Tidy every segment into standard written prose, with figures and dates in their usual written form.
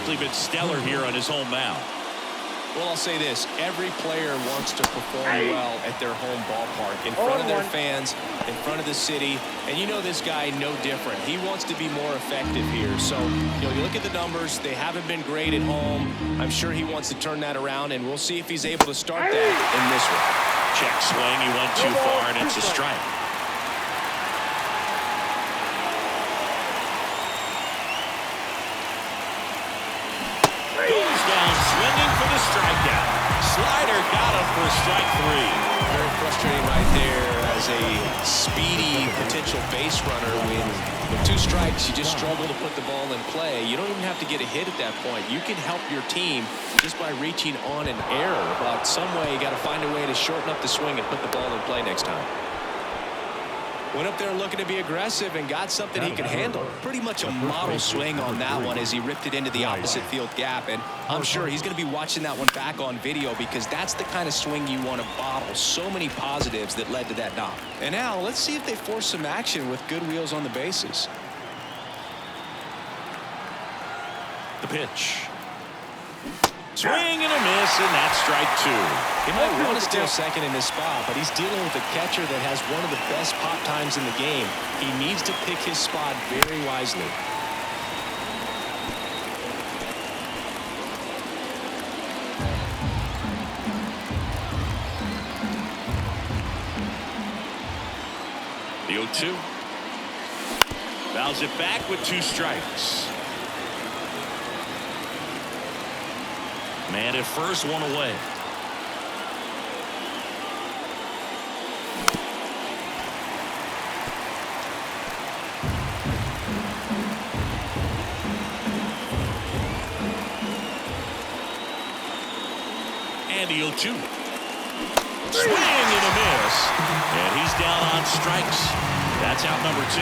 exactly been stellar here on his home mound. Well, I'll say this. Every player wants to perform well at their home ballpark, in front of their fans, in front of the city. And you know this guy no different. He wants to be more effective here. So, you look at the numbers. They haven't been great at home. I'm sure he wants to turn that around, and we'll see if he's able to start that in this one. Check swing. He went too far, and it's a strike. Goes down swinging for the strikeout. Slider got him for strike 3. Very frustrating right there as a speedy potential base runner. When with 2 strikes, you just struggle to put the ball in play. You don't even have to get a hit at that point. You can help your team just by reaching on an error. But some way, you got to find a way to shorten up the swing and put the ball in play next time. Went up there looking to be aggressive and got something he could handle. Pretty much a model swing on that one as he ripped it into the opposite field gap. And I'm sure he's going to be watching that one back on video because that's the kind of swing you want to bottle. So many positives that led to that knock. And now let's see if they force some action with good wheels on the bases. The pitch. Swing and a miss, and that's strike 2. He might want to steal second in this spot, but he's dealing with a catcher that has one of the best pop times in the game. He needs to pick his spot very wisely. The 0-2. Fouls it back with 2 strikes. Man at first, 1 away. And the 0-2. Swing and a miss. And he's down on strikes. That's out number 2.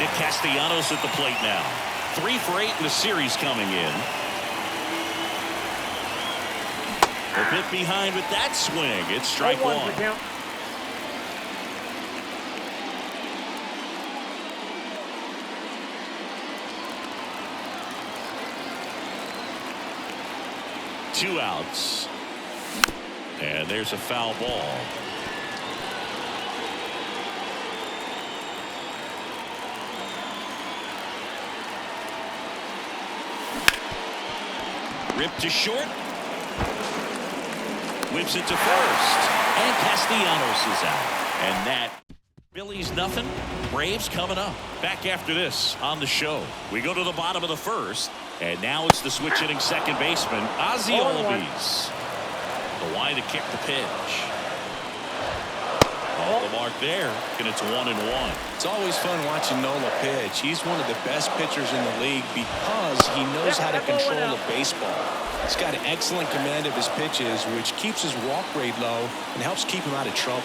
Nick Castellanos at the plate now. 3 for 8 in the series coming in. A bit behind with that swing. It's strike 1. Two outs. And there's a foul ball. Ripped to short. Whips it to first. And Castellanos is out. And that Phillies nothing. Braves coming up. Back after this on the show. We go to the bottom of the first. And now it's the switch hitting second baseman, Ozzie Albies. The line to kick the pitch. All the mark there, and it's 1-1. It's always fun watching Nola pitch. He's one of the best pitchers in the league because he knows how to control the baseball. He's got an excellent command of his pitches, which keeps his walk rate low and helps keep him out of trouble.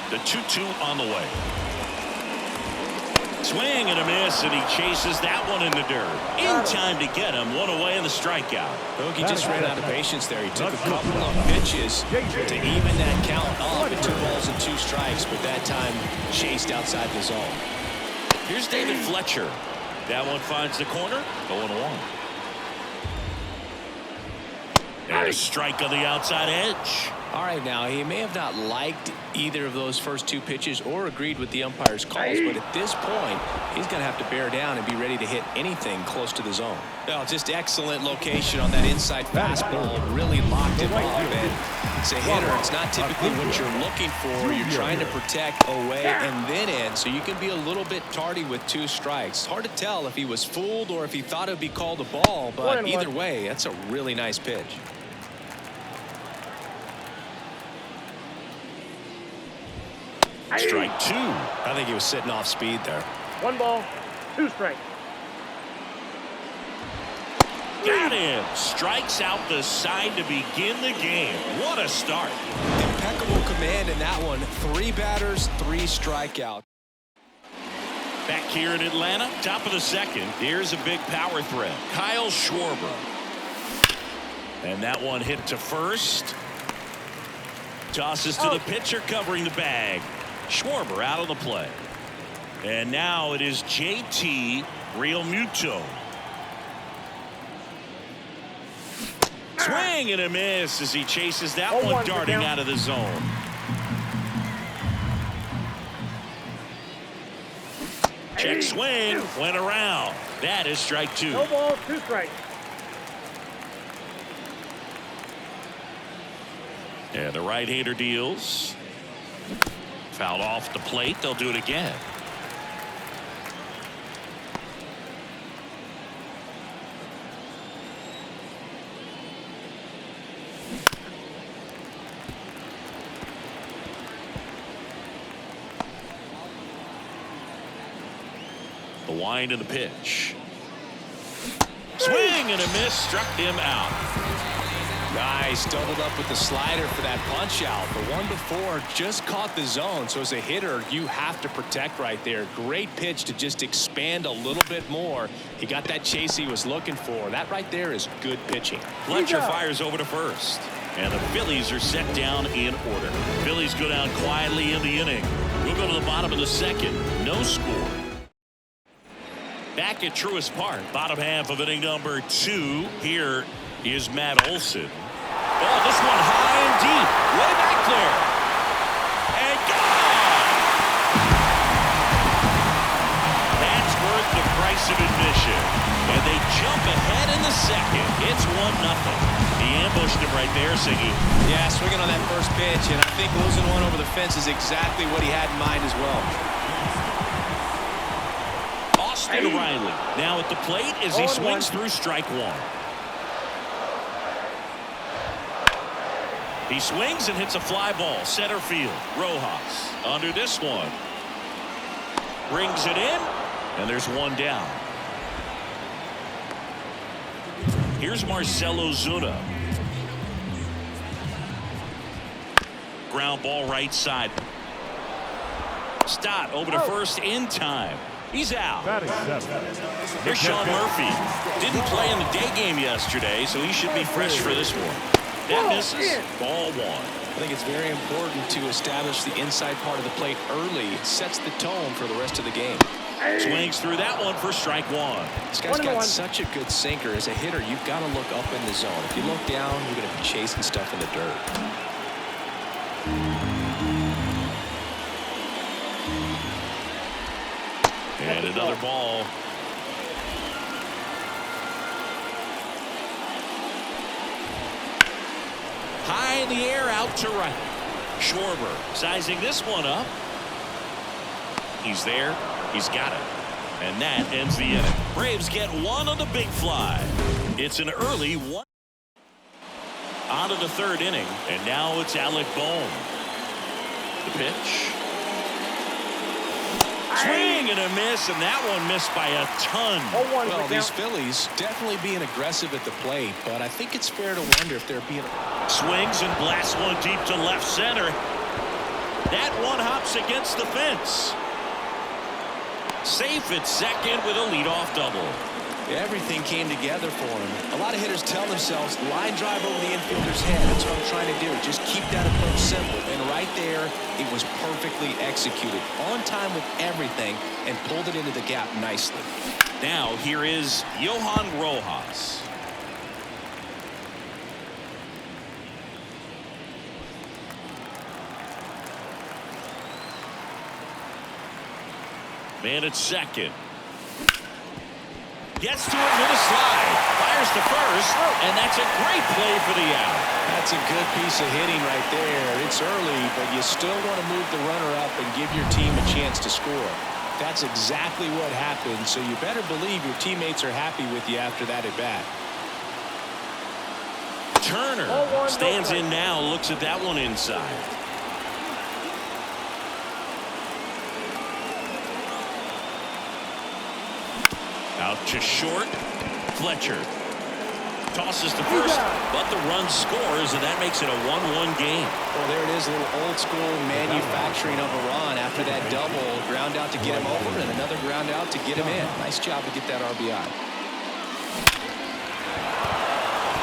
The 2-2 on the way. Swing and a miss, and he chases that one in the dirt. In time to get him. 1 away in the strikeout. He just ran out of patience there. He took a couple of pitches to even that count up at 2 balls and 2 strikes, but that time chased outside the zone. Here's David Fletcher. That one finds the corner. 0-1. And a strike on the outside edge. All right, now, he may have not liked either of those first 2 pitches or agreed with the umpire's calls, but at this point, he's going to have to bear down and be ready to hit anything close to the zone. Well, just excellent location on that inside fastball. Really locked him up, and it's a hitter. It's not typically what you're looking for. You're trying to protect away and then in, so you can be a little bit tardy with 2 strikes. Hard to tell if he was fooled or if he thought it would be called a ball, but either way, that's a really nice pitch. Strike 2. I think he was sitting off speed there. 1 ball, 2 strikes. Got him. Strikes out the side to begin the game. What a start. Impeccable command in that one. 3 batters, 3 strikeouts. Back here in Atlanta, top of the second. Here's a big power threat. Kyle Schwarber. And that one hit to first. Tosses to the pitcher covering the bag. Schwarber out of the play. And now it is JT Realmuto. Swing and a miss as he chases that one darting out of the zone. Check swing, went around. That is strike two. No ball, 2 strikes. And the right-hander deals. Fouled off the plate. They'll do it again. The wind and the pitch. Swing and a miss, struck him out. Nice, doubled up with the slider for that punch out. The one before just caught the zone, so as a hitter you have to protect right there. Great pitch to just expand a little bit more. He got that chase he was looking for. That right there is good pitching. Fletcher fires over to first, and the Phillies are set down in order. Phillies go down quietly in the inning. We'll go to the bottom of the second. No score. Back at Truist Park, bottom half of inning number 2. Here is Matt Olson. Oh, this one high and deep, way back there, and gone. That's worth the price of admission, and they jump ahead in the second. It's 1-0. He ambushed him right there, Siggy. Yeah, swinging on that first pitch, and I think losing one over the fence is exactly what he had in mind as well. Austin Riley now at the plate as he swings through strike one. He swings and hits a fly ball center field. Rojas under this one. Brings it in, and there's one down. Here's Marcell Ozuna. Ground ball right side. Stott over to first in time. He's out. Here's Sean Murphy. Didn't play in the day game yesterday, so he should be fresh for this one. That misses. Ball one. I think it's very important to establish the inside part of the plate early. It sets the tone for the rest of the game. Swings through that one for strike one. This guy's got such a good sinker. As a hitter, you've got to look up in the zone. If you look down, you're going to be chasing stuff in the dirt. And another ball. High in the air, out to right. Schwarber sizing this one up. He's there. He's got it. And that ends the inning. Braves get one on the big fly. It's an early one. On to the third inning. And now it's Alec Bohm. The pitch. Swing and a miss, and that one missed by a ton. Well, these Phillies definitely being aggressive at the plate, but I think it's fair to wonder if they're being... Swings and blasts one deep to left center. That one hops against the fence. Safe at second with a leadoff double. Everything came together for him. A lot of hitters tell themselves, line drive over the infielder's head. That's what I'm trying to do. Just keep that approach simple. And right there, it was perfectly executed. On time with everything and pulled it into the gap nicely. Now here is Johan Rojas. Man at second. Gets to it with a slide. Fires to first, and that's a great play for the out. That's a good piece of hitting right there. It's early, but you still want to move the runner up and give your team a chance to score. That's exactly what happened, so you better believe your teammates are happy with you after that at bat. Turner stands in now, looks at that one inside. Out to short. Fletcher tosses to first, but the run scores, and that makes it a 1-1 game. Well, there it is, a little old school manufacturing of a run after that double. Ground out to get him over, and another ground out to get him in. Nice job to get that RBI.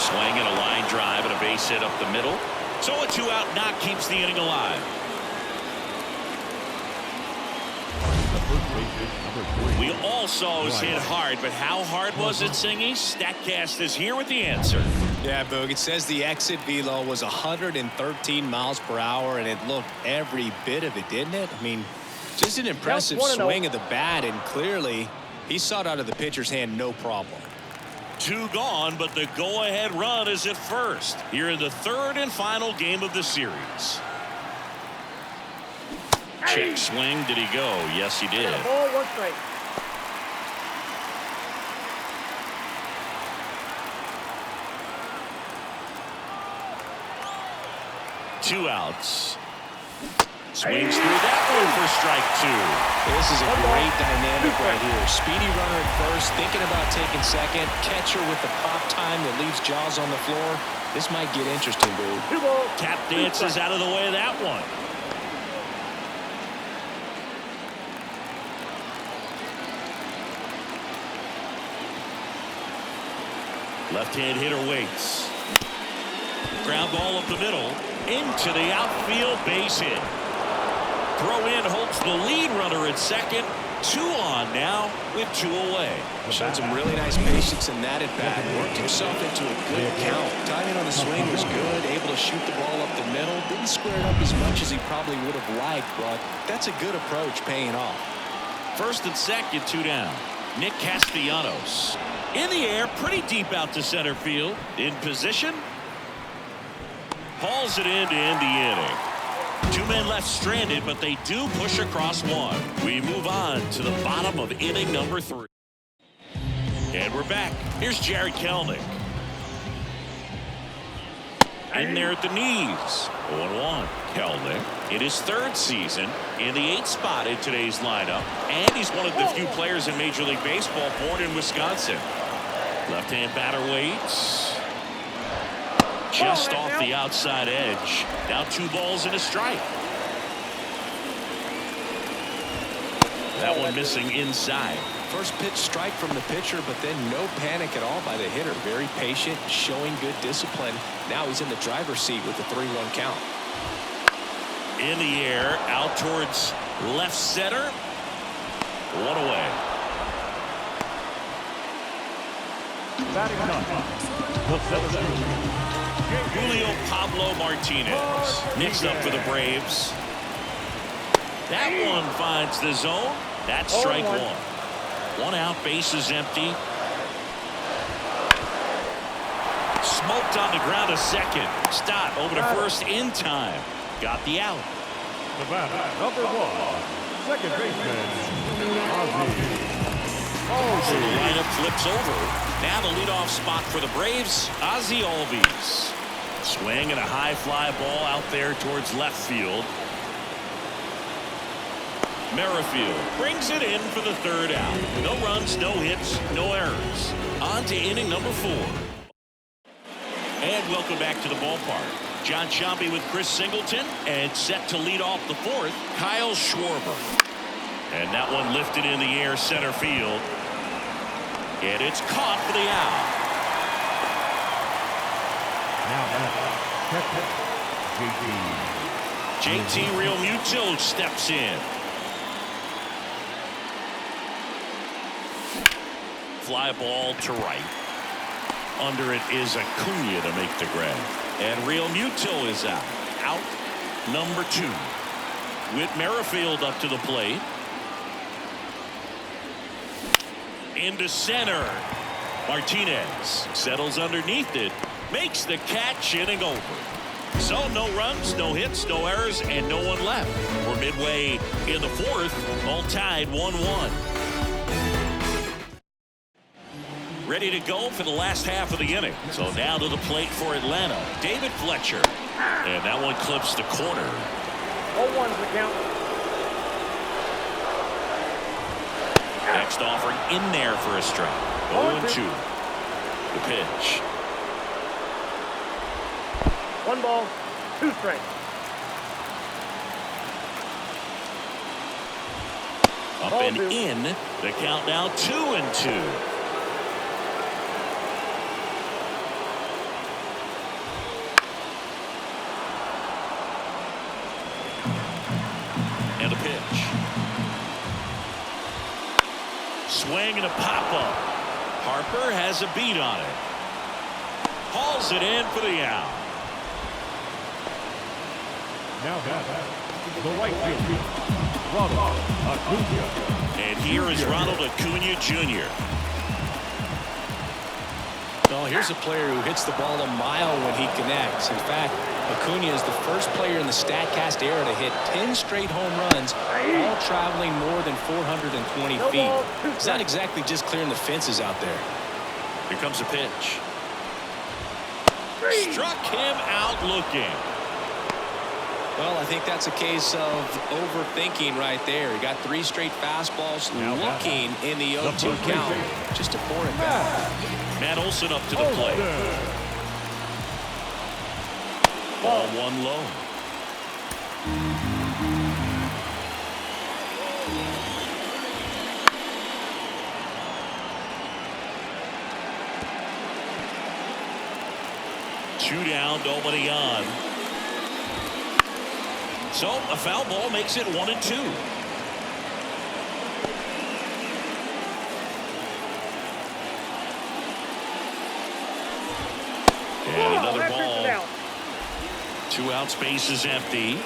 Swing and a line drive and a base hit up the middle. So a 2-out knock keeps the inning alive. We all saw it was hit hard, but how hard was it, Singy? StatCast is here with the answer. Yeah, Boog, it says the exit velo was 113 miles per hour, and it looked every bit of it, didn't it? I mean, just an impressive swing of the bat, and clearly he saw it out of the pitcher's hand no problem. 2 gone, but the go-ahead run is at first here in the 3rd and final game of the series. Check swing. Did he go? Yes, he did. Ball, 1 strike. Two outs. Swings through that one for strike 2. This is a great dynamic right here. Speedy runner at first, thinking about taking second. Catcher with the pop time that leaves Jaws on the floor. This might get interesting, dude. Tap dances out of the way of that one. Left-hand hitter waits. Ground ball up the middle. Into the outfield, base hit. Throw in holds the lead runner at second. 2 on now with 2 away. Showed some really nice patience in that at bat. Worked himself into a good count. Timing on the swing was good. Able to shoot the ball up the middle. Didn't square it up as much as he probably would have liked, but that's a good approach, paying off. 1st and 2nd, 2 down. Nick Castellanos in the air, pretty deep out to center field. In position. Hauls it in to end the inning. 2 men left stranded, but they do push across 1. We move on to the bottom of inning number 3. And we're back. Here's Jared Kelenic. In there at the knees. 0-1. Kelenic in his 3rd season in the 8th spot in today's lineup. And he's one of the few players in Major League Baseball born in Wisconsin. Left-hand batter waits. Just off the outside edge. Now 2 balls and a strike. That one missing inside. First pitch strike from the pitcher, but then no panic at all by the hitter. Very patient, showing good discipline. Now he's in the driver's seat with the 3-1 count. In the air, out towards left center. 1 away. Julio Pablo Martinez next up for the Braves. That one finds the zone. That's strike 1. 1 out, base is empty. Smoked on the ground a second. Stott over to first in time. Got the out. The batter, number 1, second baseman, So the lineup flips over. Now the leadoff spot for the Braves, Ozzie Albies. Swing and a high fly ball out there towards left field. Merrifield brings it in for the 3rd out. No runs, no hits, no errors. On to inning number 4. And welcome back to the ballpark. John Sciambi with Chris Singleton, and set to lead off the 4th, Kyle Schwarber. And that one lifted in the air center field. And it's caught for the out. JT Realmuto steps in. Fly ball to right. Under it is Acuna to make the grab. And Realmuto is out. Out number 2. Whit Merrifield up to the plate. Into center. Martinez settles underneath it. Makes the catch, inning over. So no runs, no hits, no errors, and no one left. We're midway in the 4th. All tied 1-1. Ready to go for the last half of the inning. So now to the plate for Atlanta, David Fletcher. And that one clips the corner. 0-1 is the count. Next offering in there for a strike. 0-2. The pitch. 1 ball, 2 strikes. Up and in. The count now 2-2. And a pitch. swing and a pop-up. Harper has a beat on it. Hauls it in for the out. Now the right field, Ronald Acuna. And here is Ronald Acuna Jr. Well, here's a player who hits the ball a mile when he connects. In fact, Acuna is the first player in the StatCast era to hit 10 straight home runs, all traveling more than 420 feet. It's not exactly just clearing the fences out there. Here comes a pitch. Struck him out looking. Well, I think that's a case of overthinking right there. He got 3 straight fastballs looking in the 0-2 count. Just a 4 at bat. Matt Olson up to the plate. Ball 1 low. Two down, nobody on. So a foul ball makes it 1-2. And another ball. 2 outs, base is empty.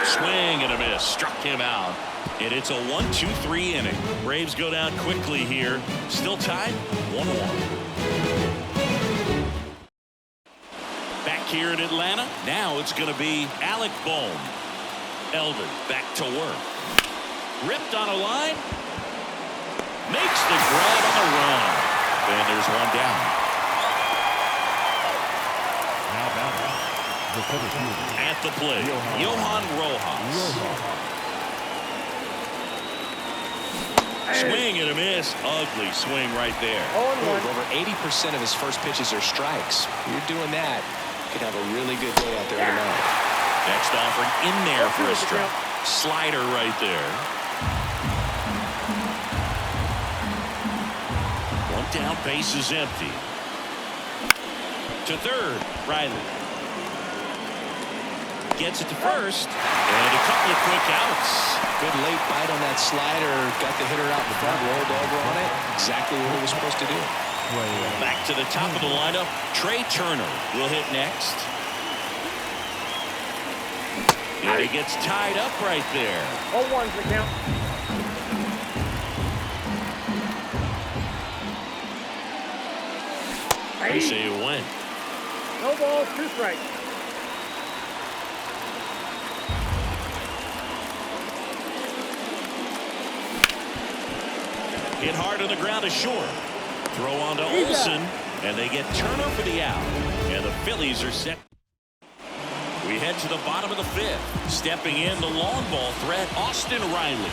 Swing and a miss. Struck him out. And it's a 1-2-3 inning. Braves go down quickly here. Still tied 1-1. Back here in Atlanta. Now it's going to be Alec Bohm. Elder back to work. Ripped on a line. Makes the grab on the run. And there's 1 down. At the plate, Johan Rojas. Swing and a miss. Ugly swing right there. Over 80% of his first pitches are strikes. You're doing that, you could have a really good day out there tonight. Next offering in there for a strike. Slider right there. 1 down, base is empty. To third, Riley. Gets it to first. And a couple of quick outs. Good late bite on that slider. Got the hitter out in front, rolled over on it. Exactly what he was supposed to do. Back to the top of the lineup. Trey Turner will hit next. And he gets tied up right there. 0-1's the count. They say a win. No balls, 2 strikes. Hit hard on the ground to short. Throw on to Olson, and they get Turner for the out. And the Phillies are set. We head to the bottom of the 5th. Stepping in the long ball threat, Austin Riley.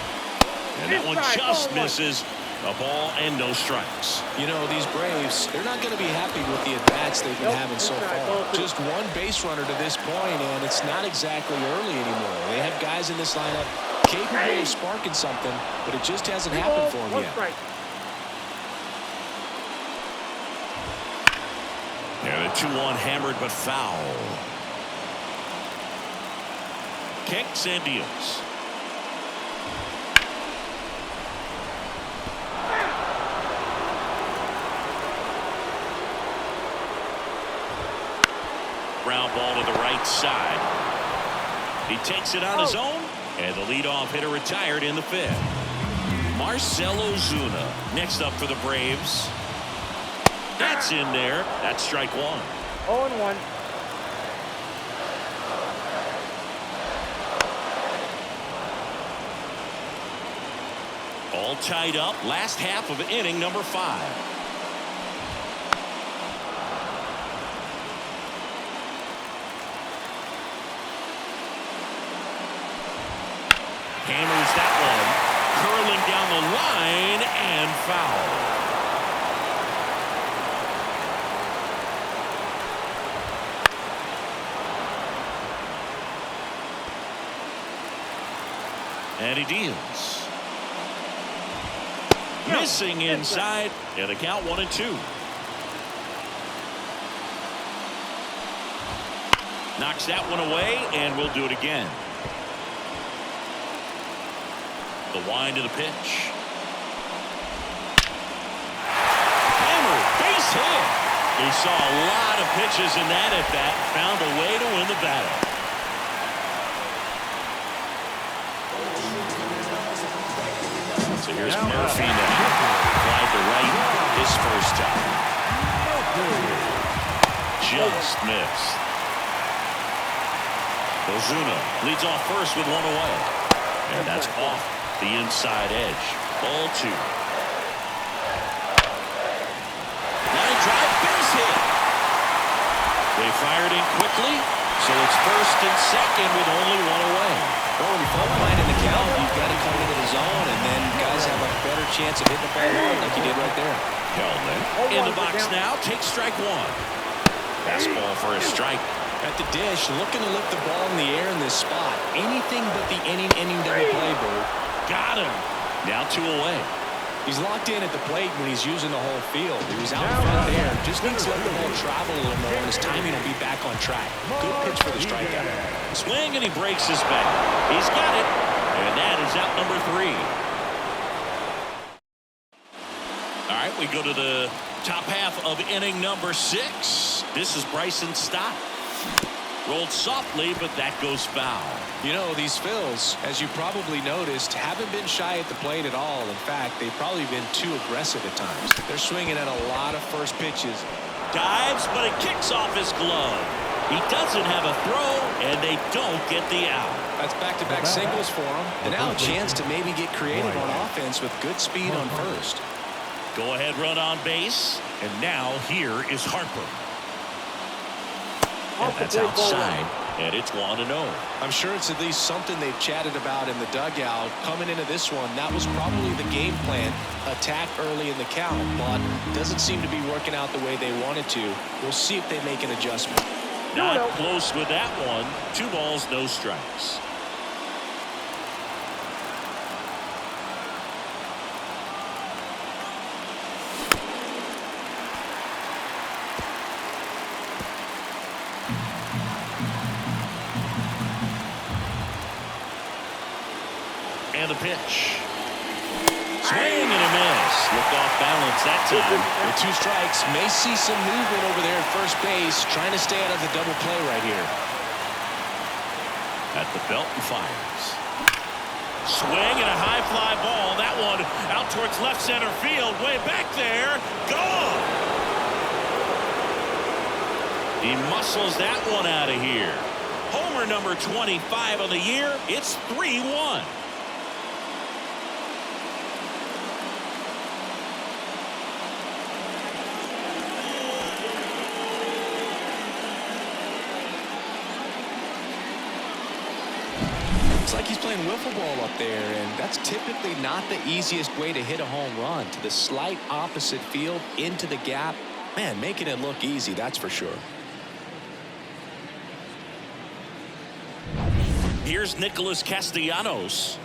And that one just misses. A ball and no strikes. You know, these Braves, they're not going to be happy with the at-bats they've been having so far. Just 1 base runner to this point, and it's not exactly early anymore. They have guys in this lineup capable of sparking something, but it just hasn't happened for them yet. And a 2-1 hammered but foul. Kicks and deals. Ground ball to the right side. He takes it on his own, and the leadoff hitter retired in the 5th. Marcell Ozuna next up for the Braves. That's in there. That's strike 1. 0-1. All tied up. Last half of inning number 5. Hammers that one, curling down the line and foul. And he deals. Missing inside, and the count 1-2. Knocks that one away, and we'll do it again. The wind to the pitch. Hammer, base hit. We saw a lot of pitches in that at bat. Found a way to win the battle. So here's Murphy now. Fly to right his first time. Just missed. Ozuna leads off first with one away. And that's off the inside edge. Ball 2. Line drive, base hit. They fired in quickly, so it's first and second with only one away. Well, when you fall behind in the count, you've got to come into the zone, and then guys have a better chance of hitting the ball hard like you did right there. Hellman in the box now, takes strike 1. Fastball for a strike. At the dish, looking to lift the ball in the air in this spot. Anything but the inning double play, Bird. Got him. Now 2 away. He's locked in at the plate when he's using the whole field. He was out in front there. Just needs to let the ball travel a little more, and his timing will be back on track. Good pitch for the strikeout. Swing, and he breaks his back. He's got it. And that is out number 3. All right, we go to the top half of inning number 6. This is Bryson Stott. Rolled softly, but that goes foul. You know, these Phils, as you probably noticed, haven't been shy at the plate at all. In fact, they've probably been too aggressive at times. They're swinging at a lot of first pitches. Dives, but it kicks off his glove. He doesn't have a throw, and they don't get the out. That's back-to-back singles for him. And now a chance to maybe get creative on offense with good speed on first. Go ahead run on base, and now here is Harper. And that's outside, and it's 1-0. I'm sure it's at least something they've chatted about in the dugout. Coming into this one, that was probably the game plan. Attack early in the count, but doesn't seem to be working out the way they wanted to. We'll see if they make an adjustment. Not close with that one. 2 balls, no strikes. And the pitch. Swing and a miss. Looked off balance that time. With 2 strikes, may see some movement over there at first base, trying to stay out of the double play right here. At the belt and fires. Swing and a high fly ball. That one out towards left center field. Way back there. Gone. He muscles that one out of here. Homer number 25 on the year. It's 3-1. It's like he's playing wiffle ball up there, and that's typically not the easiest way to hit a home run. To the slight opposite field, into the gap. Man, making it look easy, that's for sure. Here's Nicholas Castellanos.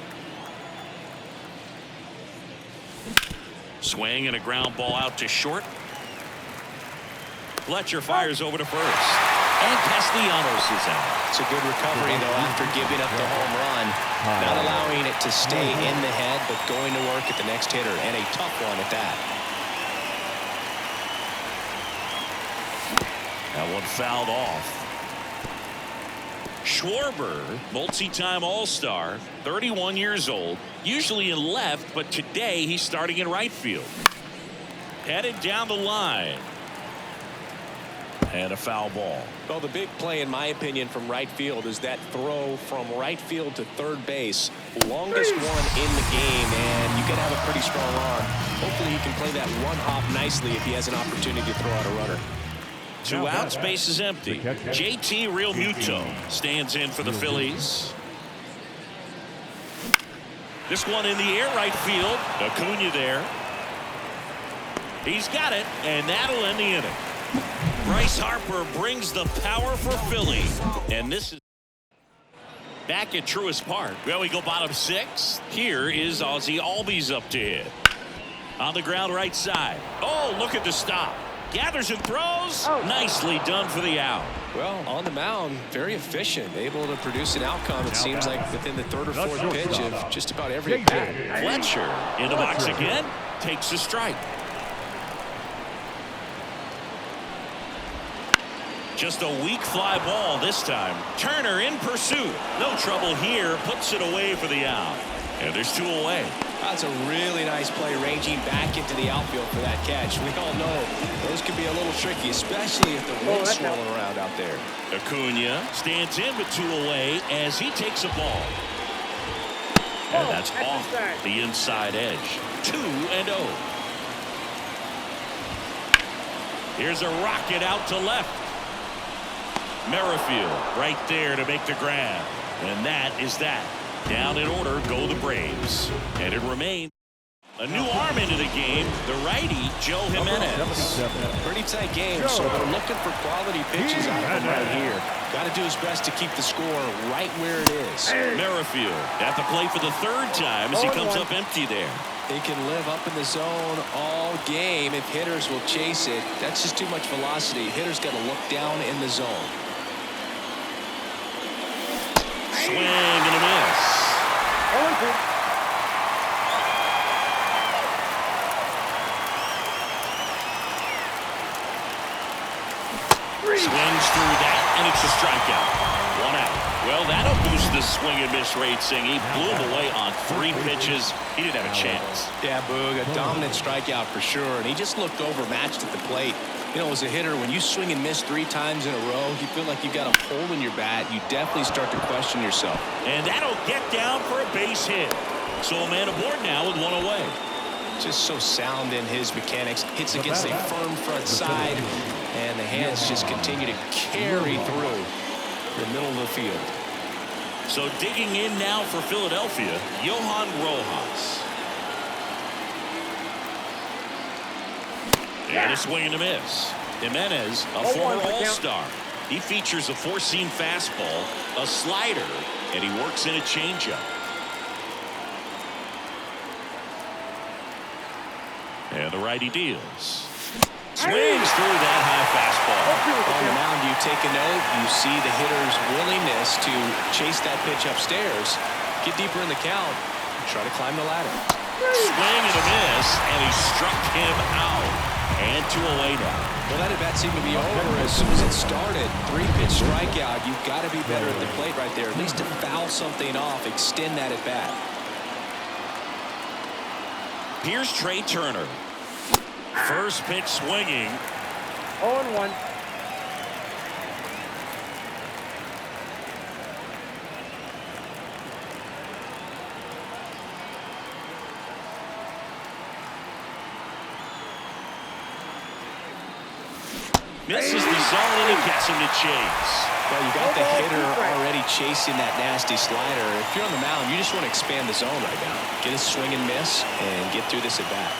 Swing and a ground ball out to short. Fletcher fires over to first. And Castellanos is out. It's a good recovery, though, after giving up the home run. Not allowing it to stay in the head, but going to work at the next hitter, and a tough one at that. That one fouled off. Schwarber, multi-time All-Star, 31 years old, usually in left, but today he's starting in right field. Headed down the line. And a foul ball. Well, the big play, in my opinion, from right field is that throw from right field to third base. Longest one in the game, and you got to have a pretty strong arm. Hopefully he can play that one hop nicely if he has an opportunity to throw out a runner. 2 outs, base is empty. JT Realmuto stands in for the Phillies. This one in the air right field. Acuna there. He's got it, and that'll end the inning. Bryce Harper brings the power for Philly. And this is back at Truist Park. Well, we go bottom 6. Here is Ozzie Albies up to hit. On the ground right side. Oh, look at the stop. Gathers and throws. Nicely done for the out. Well, on the mound, very efficient, able to produce an outcome, it seems like, within the third or fourth pitch of just about every at bat. Fletcher in the box again, takes a strike. Just a weak fly ball this time. Turner in pursuit. No trouble here, puts it away for the out. And there's 2 away. That's a really nice play, ranging back into the outfield for that catch. We all know those can be a little tricky, especially if the wind's swirling around out there. Acuna stands in with 2 away as he takes a ball. And that's off the inside edge. 2-0. Here's a rocket out to left. Merrifield right there to make the grab. And that is that. Down in order go the Braves. And it remains a new arm into the game, the righty Joe Jimenez. Pretty tight game, so they're looking for quality pitches out of him right here. Got to do his best to keep the score right where it is. Merrifield at the plate for the 3rd time as he comes up empty there. They can live up in the zone all game if hitters will chase it. That's just too much velocity. Hitters got to look down in the zone. Swing and a miss. Swings through that, and it's a strikeout. 1 out. Well, that'll boost the swing and miss rate, Sing. He blew him away on 3 pitches. He didn't have a chance. Yeah, Boog, a dominant strikeout for sure, and he just looked overmatched at the plate. You know, as a hitter, when you swing and miss 3 times in a row, you feel like you've got a hole in your bat. You definitely start to question yourself. And that'll get down for a base hit. So a man aboard now with 1 away. Just so sound in his mechanics. Hits against a firm front side, and the hands just continue to carry through the middle of the field. So digging in now for Philadelphia, Johan Rojas. And a swing and a miss. Jimenez, a former All-Star. He features a 4-seam fastball, a slider, and he works in a changeup. And the righty deals. Swings through that high fastball. On the mound, you take a note. You see the hitter's willingness to chase that pitch upstairs, get deeper in the count, and try to climb the ladder. Swing and a miss, and he struck him out. And 2 away now. Well, that at-bat seemed to be over as soon as it started. 3-pitch strikeout. You've got to be better at the plate right there, at least to foul something off, extend that at-bat. Here's Trey Turner. First pitch swinging. 0-1. Misses the zone and he gets him to chase. Well, you got the hitter already chasing that nasty slider. If you're on the mound, you just want to expand the zone right now. Get a swing and miss and get through this at bat.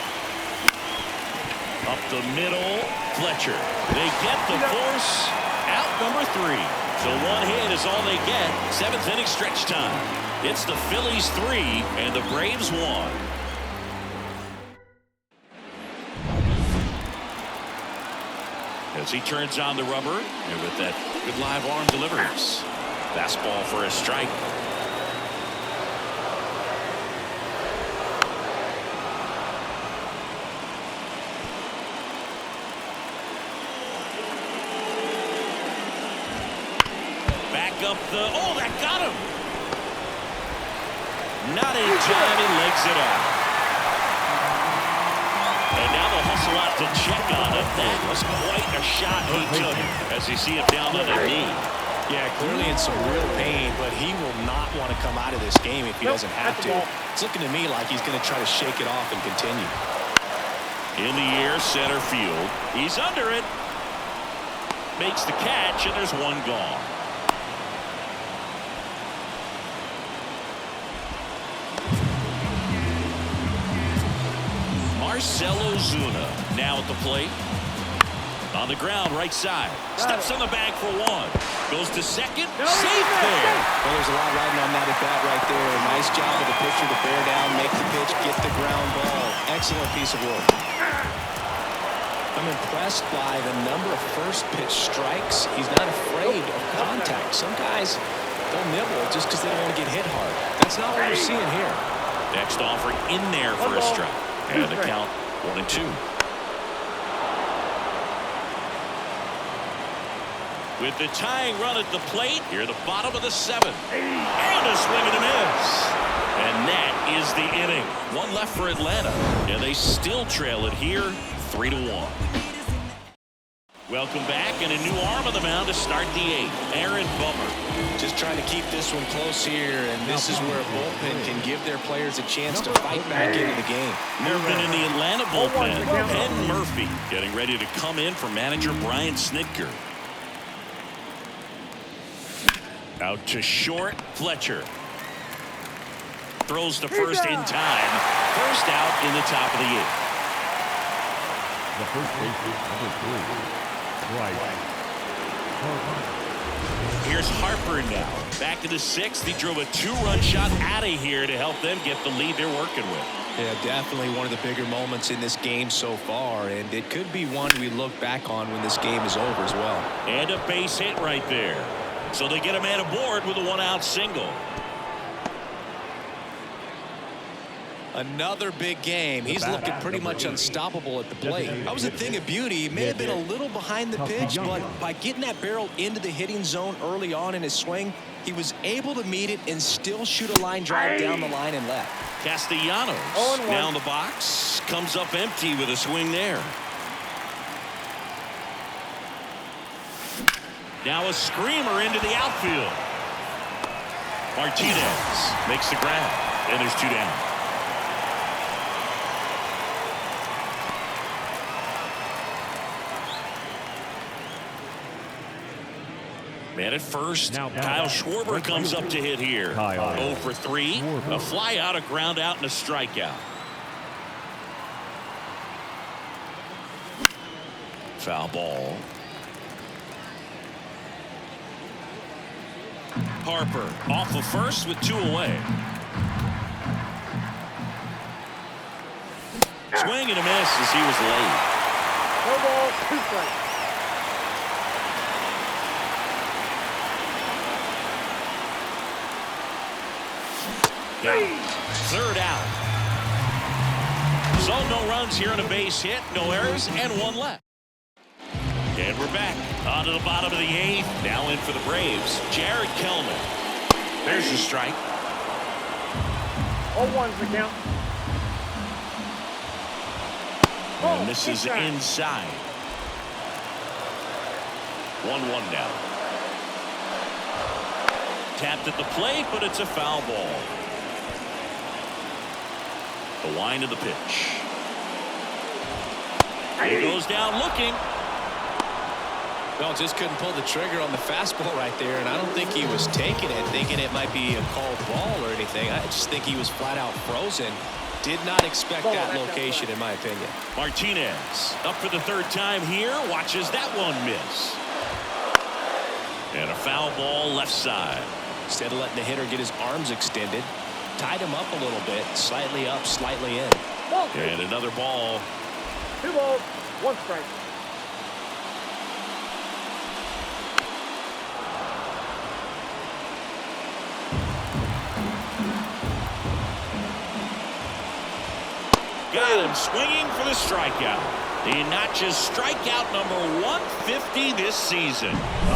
Up the middle, Fletcher. They get the force. Out number 3. So 1 hit is all they get. 7th inning stretch time. It's the Phillies 3 and the Braves 1. As he turns on the rubber, and with that good live arm delivers. Fastball for a strike. Back up the, oh, that got him. Not in time, he legs it out. And now they'll hustle out to check on it. That was quite a shot he took as you see him down on the knee. Yeah, clearly in some real pain, but he will not want to come out of this game if he doesn't have to. It's looking to me like he's going to try to shake it off and continue. In the air, center field. He's under it. Makes the catch, and there's 1 gone. Marcelo Zuna now at the plate. On the ground, right side. Steps on the bag for 1. Goes to second. Safe there. Well, there's a lot riding on that at bat right there. Nice job of the pitcher to bear down, make the pitch, get the ground ball. Excellent piece of work. A I'm impressed by the number of first pitch strikes. He's not afraid of contact. Some guys, they'll nibble just because they don't want to get hit hard. That's not what we're seeing here. Next offering in there for a strike. And the count 1-2. With the tying run at the plate, here the bottom of the 7th. And a swing and a miss. And that is the inning. One left for Atlanta. And they still trail it here 3-1. Welcome back, and a new arm on the mound to start the 8th. Aaron Bummer. Just trying to keep this one close here, and this is where a bullpen can give their players a chance to fight back into the game. Movement in the Atlanta bullpen. Penn Murphy getting ready to come in for manager Brian Snitker. Out to short, Fletcher. Throws to first in time. First out in the top of the 8th. The first baseman, number 3. Right. Here's Harper now. Back to the 6th. He drove a 2-run shot out of here to help them get the lead they're working with. Yeah, definitely one of the bigger moments in this game so far, and it could be one we look back on when this game is over as well. And a base hit right there. So they get a man aboard with a 1-out single. Another big game. He's looking pretty much unstoppable at the plate. That was a thing of beauty. He may have been a little behind the pitch, but by getting that barrel into the hitting zone early on in his swing, he was able to meet it and still shoot a line drive down the line and left. Castellanos now in the box. Comes up empty with a swing there. Now a screamer into the outfield. Martinez makes the grab, and there's 2 down. Man at first, Kyle Schwarber comes up to hit here. 0 for 3, a fly out, a ground out, and a strikeout. Foul ball. Harper off of first with 2 away. Swing and a miss as he was late. No ball, 2 strikes. Third out. So no runs here on a base hit, no errors, and 1 left. And we're back on to the bottom of the 8th. Now in for the Braves, Jared Kelman. There's the strike. 0-1's the count. And this is inside. 1-1 now. Tapped at the plate, but it's a foul ball. The wind of the pitch. He goes down looking. No, just couldn't pull the trigger on the fastball right there, and I don't think he was taking it, thinking it might be a called ball or anything. I just think he was flat out frozen. Did not expect that location, in my opinion. Martinez up for the 3rd time here. Watches that one miss. And a foul ball left side. Instead of letting the hitter get his arms extended, tied him up a little bit, slightly up, slightly in. And another ball. 2 balls, 1 strike. Got him swinging for the strikeout. The notches strikeout number 150 this season.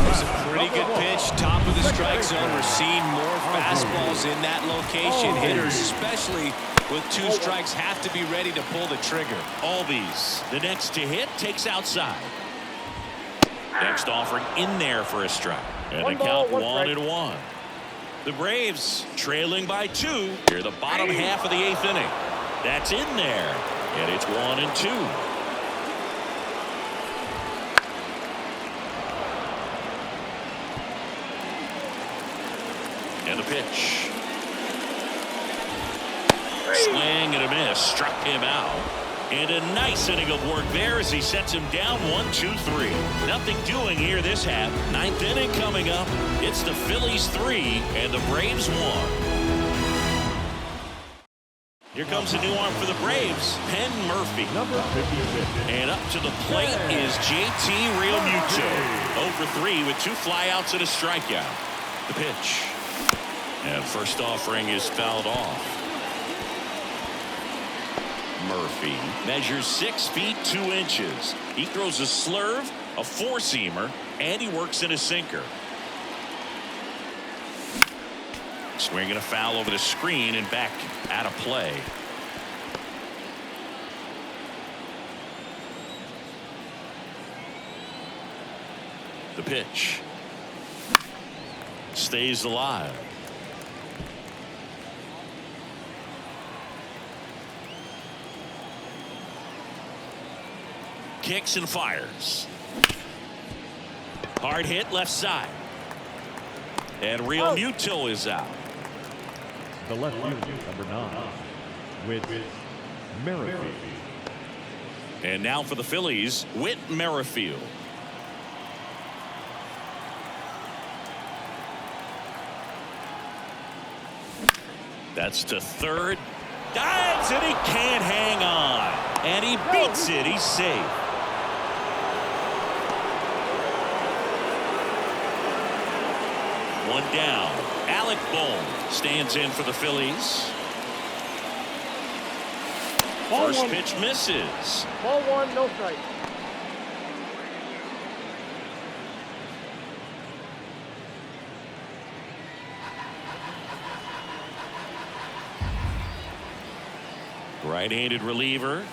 It's a pretty good pitch, top of the strike zone. We're seeing more fastballs in that location. Hitters, especially with 2 strikes, have to be ready to pull the trigger. Albies, the next to hit, takes outside. Next offering in there for a strike. And the count 1-1. The Braves trailing by 2 here, the bottom half of the 8th inning. That's in there, and it's 1-2. And the pitch. Swing and a miss, struck him out. And a nice inning of work there as he sets him down 1-2-3. Nothing doing here this half. 9th inning coming up. It's the Phillies 3 and the Braves 1. Here comes a new arm for the Braves, Penn Murphy. Number 56. And up to the plate is JT Realmuto. 0 for 3 with 2 flyouts and a strikeout. The pitch. And first offering is fouled off. Murphy measures 6 feet 2 inches. He throws a slurve, a 4-seamer, and he works in a sinker. Swinging a foul over the screen and back out of play. The pitch. Stays alive. Kicks and fires. Hard hit left side. And Realmuto is out. The left fielder, number 9, Whit Merrifield. And now for the Phillies, Whit Merrifield. That's to third. Dives and he can't hang on. And he beats it. He's safe. One down. Alec Bohm stands in for the Phillies. Ball First 1. pitch misses. Ball 1, no strike. Right-handed reliever.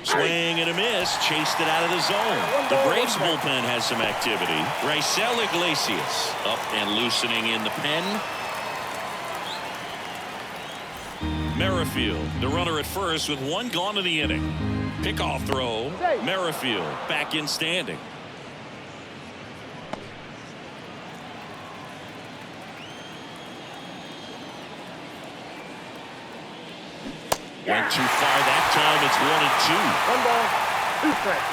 Swing and a miss. Chased it out of the zone. The Braves bullpen has some activity. Raisel Iglesias up and loosening in the pen. Merrifield, the runner at first with 1 gone in the inning. Pickoff throw. Merrifield back in standing. Went too far that time. It's 1-2. 1 ball, 2 strikes.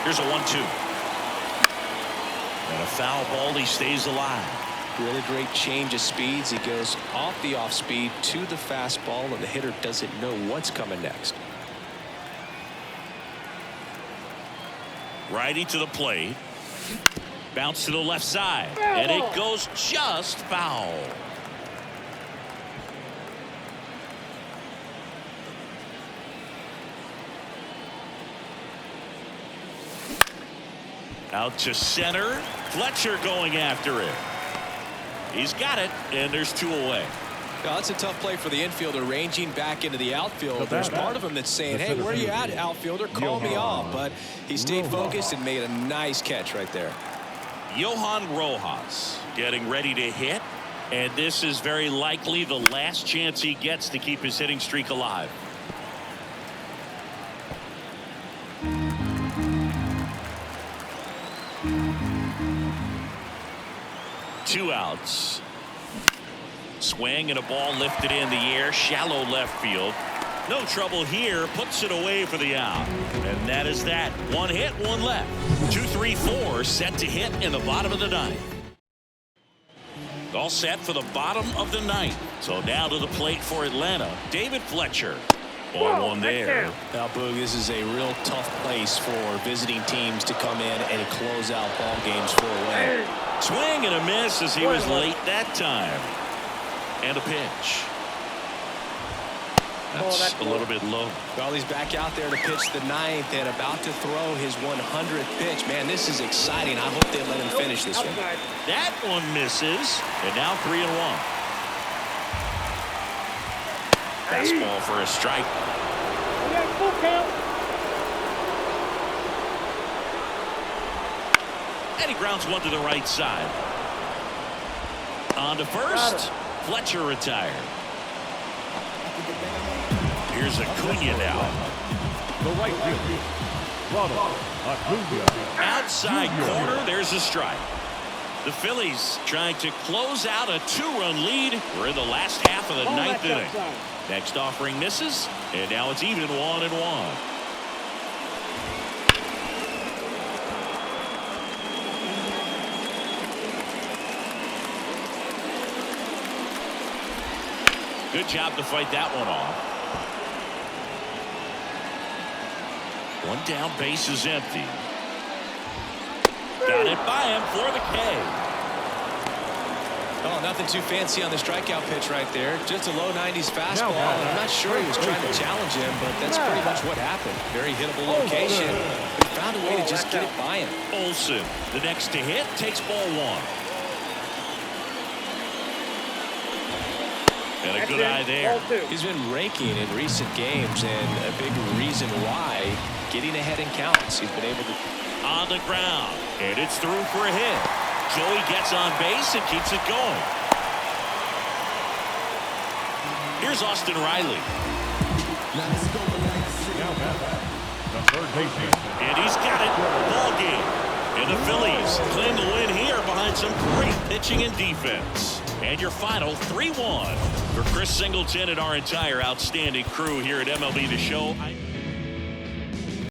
Here's a 1-2. And a foul ball. He stays alive. Really great change of speeds. He goes off the off speed to the fastball, and the hitter doesn't know what's coming next. Righty to the plate. Bounce to the left side. And it goes just foul. Out to center. Fletcher going after it. He's got it, and there's 2 away. Now, that's a tough play for the infielder, ranging back into the outfield. There's part of him that's saying, hey, where are you at, outfielder? Call me off. But he stayed focused and made a nice catch right there. Johan Rojas getting ready to hit, and this is very likely the last chance he gets to keep his hitting streak alive. Two outs. Swing and a ball lifted in the air, shallow left field. No trouble here, puts it away for the out. And that is that. 1 hit, 1 left. 2-3-4 set to hit in the bottom of the 9th. All set for the bottom of the 9th. So now to the plate for Atlanta, David Fletcher. 1-1 there. Now, Boog, this is a real tough place for visiting teams to come in and close out ball games for a win. Swing and a miss as he was late that time. And a pitch. That's a little bit low. Well, he's back out there to pitch the 9th and about to throw his 100th pitch. Man, this is exciting. I hope they let him finish this one. That one misses. And now 3-1. Fastball for a strike. Full count. And he grounds one to the right side. On to first. Fletcher retired. Here's Acuna now. The right fielder, Ronald Acuna. Outside corner. There's a strike. The Phillies trying to close out a 2-run lead. We're in the last half of the 9th inning. Next offering misses. And now it's even 1-1. Good job to fight that one off. One down, base is empty. Got it by him for the K. Oh, nothing too fancy on the strikeout pitch right there. Just a low 90s fastball. And I'm not sure he was trying to challenge him, but that's pretty much what happened. Very hittable location. He found a way to just get it by him. Olsen, the next to hit, takes ball one. And a good eye there. He's been raking in recent games, and a big reason why, getting ahead in counts. He's been able to. On the ground, and it's through for a hit. Joey gets on base and keeps it going. Here's Austin Riley. Now the third baseman. And he's got it. Ball game. And the Phillies claim the win here behind some great pitching and defense. And your final 3-1 for Chris Singleton and our entire outstanding crew here at MLB The Show.